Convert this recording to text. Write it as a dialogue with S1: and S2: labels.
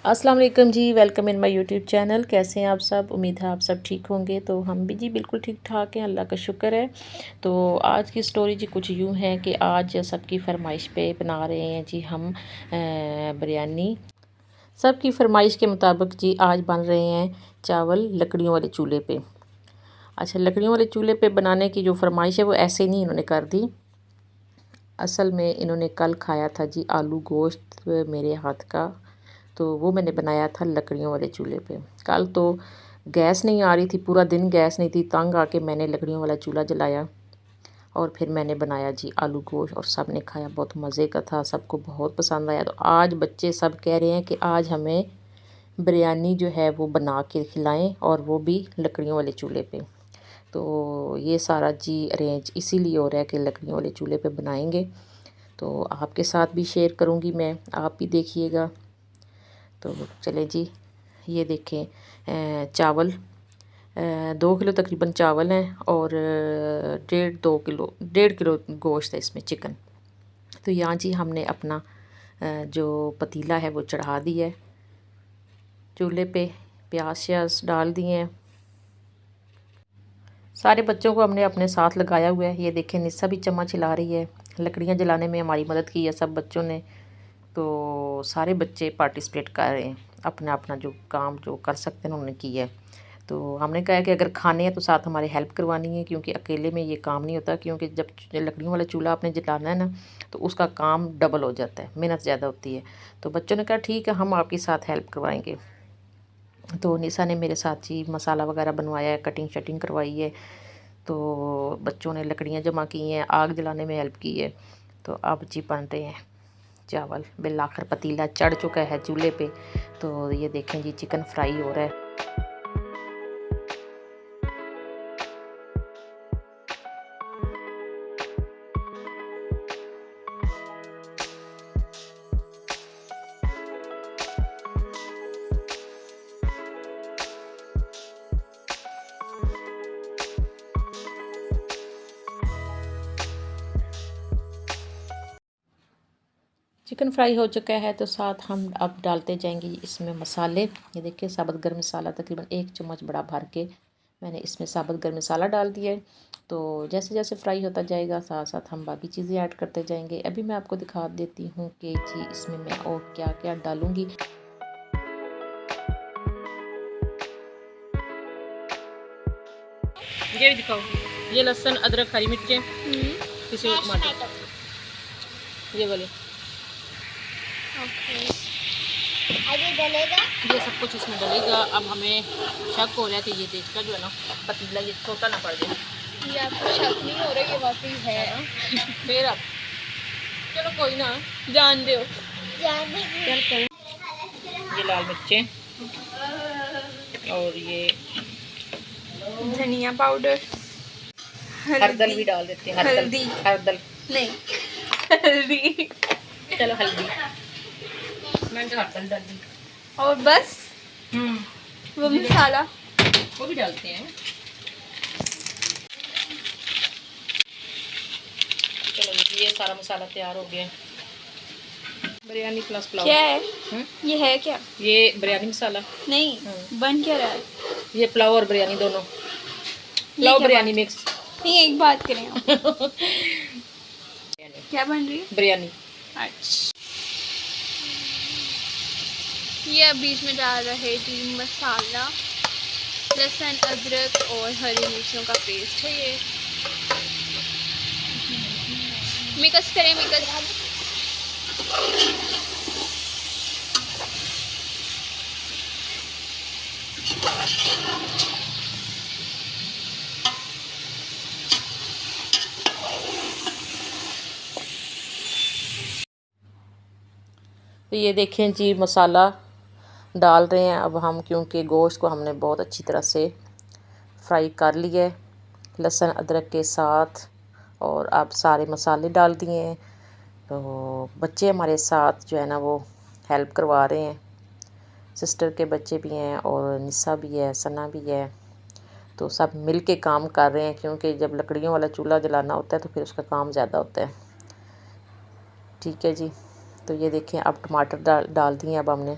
S1: अस्सलाम वालेकुम जी, welcome in my YouTube channel. कैसे हैं आप सब? उम्मीद है आप सब ठीक होंगे। तो हम भी जी बिल्कुल ठीक ठाक हैं, अल्लाह का शुक्र है। तो आज की स्टोरी जी कुछ यूँ है कि आज सबकी फरमाइश पे बना रहे हैं जी हम बिरयानी। सबकी फरमाइश के मुताबिक जी आज बन रहे हैं चावल लकड़ियों वाले चूल्हे पे। अच्छा, लकड़ियों वाले चूल्हे पे बनाने की जो फरमाइश है वो ऐसे नहीं इन्होंने कर दी। असल में इन्होंने कल खाया था जी आलू गोश्त मेरे हाथ का, तो वो मैंने बनाया था लकड़ियों वाले चूल्हे पे। कल तो गैस नहीं आ रही थी, पूरा दिन गैस नहीं थी, तंग आके मैंने लकड़ियों वाला चूल्हा जलाया और फिर मैंने बनाया जी आलू गोश्त और सब ने खाया, बहुत मज़े का था, सबको बहुत पसंद आया। तो आज बच्चे सब कह रहे हैं कि आज हमें बिरयानी जो है वो बना के खिलाएं और वो भी लकड़ियों वाले चूल्हे पे। तो ये सारा जी अरेंज इसीलिए हो रहा है कि लकड़ियों वाले चूल्हे पे बनाएंगे। तो आपके साथ भी शेयर करूँगी मैं, आप भी देखिएगा। तो चले जी, ये देखें चावल 2 किलो तकरीबन चावल हैं और 1.5 किलो गोश्त है इसमें, चिकन। तो यहाँ जी हमने अपना जो पतीला है वो चढ़ा दिया है चूल्हे पे, प्याज श्याज डाल दिए हैं। सारे बच्चों को हमने अपने साथ लगाया हुआ है। ये देखें निस्सा भी चम्मच हिला रही है, लकड़ियाँ जलाने में हमारी मदद की है सब बच्चों ने। तो सारे बच्चे पार्टिसिपेट कर रहे हैं, अपना अपना जो काम जो कर सकते हैं उन्होंने किया है। तो हमने कहा कि अगर खाने हैं तो साथ हमारे हेल्प करवानी है, क्योंकि अकेले में ये काम नहीं होता, क्योंकि जब लकड़ियों वाला चूल्हा आपने जलाना है ना तो उसका काम डबल हो जाता है, मेहनत ज़्यादा होती है। तो बच्चों ने कहा ठीक है हम आपके साथ हेल्प करवाएंगे। तो निशा ने मेरे साथ ही मसाला वगैरह बनवाया है, कटिंग शटिंग करवाई है। तो बच्चों ने लकड़ियाँ जमा की हैं, आग जलाने में हेल्प की है। तो अब जी बन रहे हैं चावल। बिल आखिर पतीला चढ़ चुका है चूल्हे पे। तो ये देखें जी चिकन फ्राई हो रहा है। चिकन फ्राई हो चुका है तो साथ हम अब डालते जाएंगे इसमें मसाले। ये देखिए साबुत गर्म मसाला तकरीबन 1 चम्मच बड़ा भर के मैंने इसमें साबुत गर्म मसाला डाल दिया है। तो जैसे जैसे फ्राई होता जाएगा साथ साथ हम बाकी चीज़ें ऐड करते जाएंगे। अभी मैं आपको दिखा देती हूँ कि जी इसमें मैं और क्या क्या डालूँगी। ये दिखाओ, ये लहसुन अदरक हरी मिर्चें, किसी टमाटर, ये वाले
S2: आगे डलेगा,
S1: ये सब कुछ इसमें डलेगा। अब हमें शक हो रहा है कि ये देखकर जो है ना पतीला ये छोटा ना पड़ जाए।
S2: ये आपको शक नहीं हो रहा, ये वाकई है ना।
S1: फिर अब चलो कोई ना,
S2: जान दो
S1: चल करें। ये लाल मिर्चें और ये
S2: धनिया पाउडर,
S1: हरदल भी डाल देते हैं।
S2: हल्दी
S1: हरदल
S2: नहीं, हल्दी,
S1: चलो हल्दी, मैंने तो हरदल डाल दी।
S2: और बस वो मसाला
S1: वो भी डालते हैं। चलो ये सारा मसाला तैयार हो गया। बिरयानी प्लस पुलाव
S2: क्या है? ये है क्या?
S1: ये बिरयानी मसाला
S2: नहीं, बन क्या रहा है?
S1: ये पुलाव और बिरयानी दोनों, पुलाव बिरयानी मिक्स।
S2: नहीं, एक बात करें आप। क्या बन रही है?
S1: बिरयानी।
S2: अच्छा, ये अब बीच में डाल रहे जी मसाला, लहसुन अदरक और हरी मिर्चों का पेस्ट है ये। मिक्स करें, मिक्स।
S1: तो ये देखें जी मसाला डाल रहे हैं अब हम, क्योंकि गोश्त को हमने बहुत अच्छी तरह से फ्राई कर लिया है लहसुन अदरक के साथ, और अब सारे मसाले डाल दिए हैं। तो बच्चे हमारे साथ जो है ना वो हेल्प करवा रहे हैं, सिस्टर के बच्चे भी हैं और निशा भी है, सना भी है। तो सब मिल के काम कर रहे हैं, क्योंकि जब लकड़ियों वाला चूल्हा जलाना होता है तो फिर उसका काम ज़्यादा होता है। ठीक है जी। तो ये देखें अब टमाटर डाल दिए अब हमने।